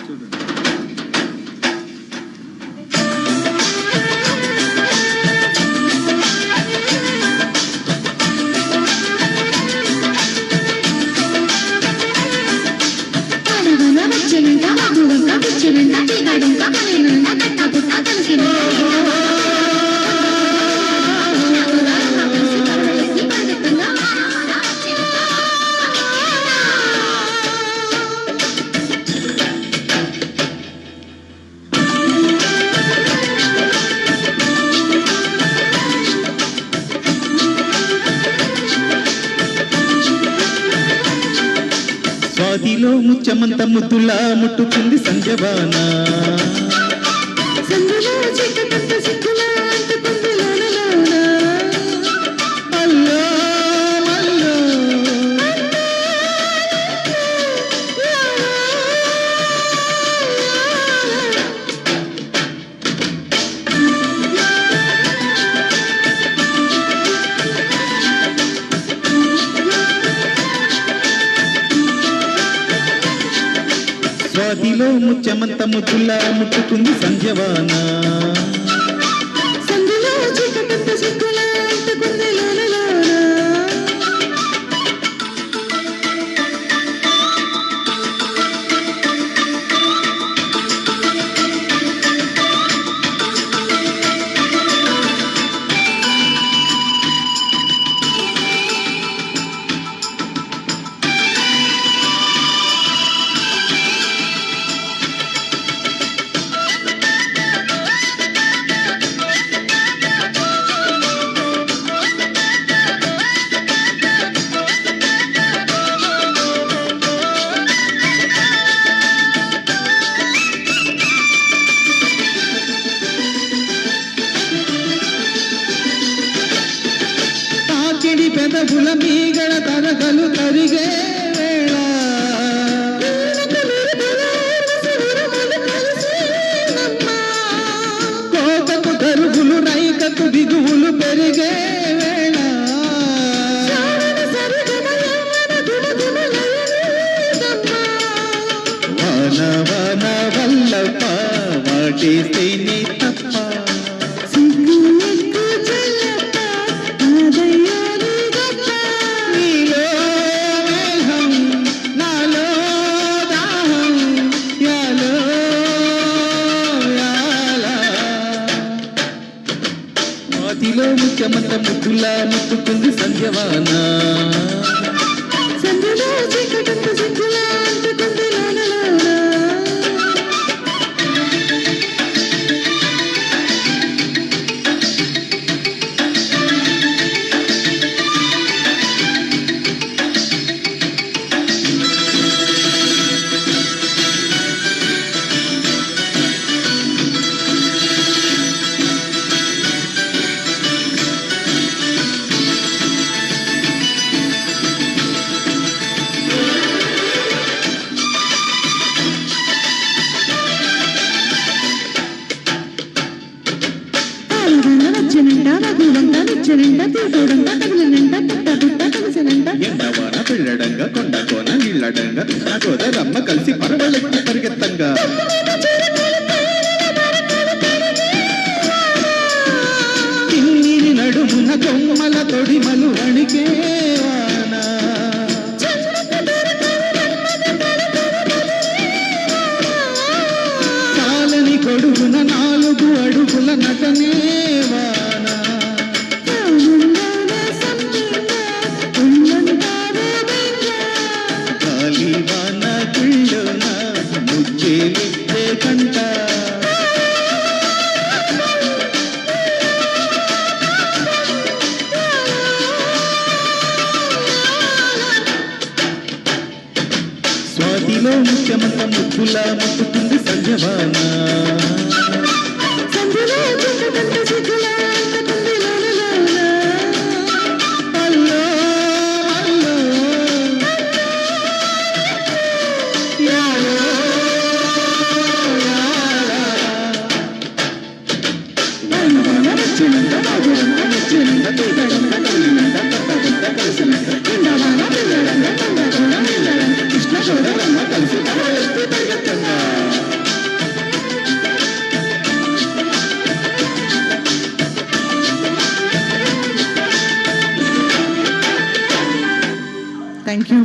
స్వాతిలో ముచ్చమంత ముద్దులా ముట్టుకుంది సంజవానా స్వాతిలో ముచ్చమంత ముద్దులా ముట్టుకుంది సంజవానా పెదవుల మీగడ తరగలు తరిగే వేళ కోకకు తరుగులు రైకకు దిగువులు పెరిగే వేళ వాన వాన వల్లప్ప వాటేస్తే నీ తప్ప స్వాతిలో ముఖ్యమంత ముద్దులా ముట్టుకుంది సంజవానా ఎండవాన పిల్లడంగా కొండ కోన నీళ్ళడంగా సోదరమ్మ కలిసి పరవళ్ళెత్తి పరిగెత్తంగా కిన్నీరి నడుమున కొమ్మల తొడిమలు అణికే వాన కాలని కొడుకున 4 అడుగుల నటనే వాన వాన గుళ్ళోన ముచ్చేలిచ్చే కంట స్వాతిలో ముఖ్యమంత ముద్దులా ముట్టుకుంది సంజవానా కృష్ణ కలిసి థ్యాంక్ యూ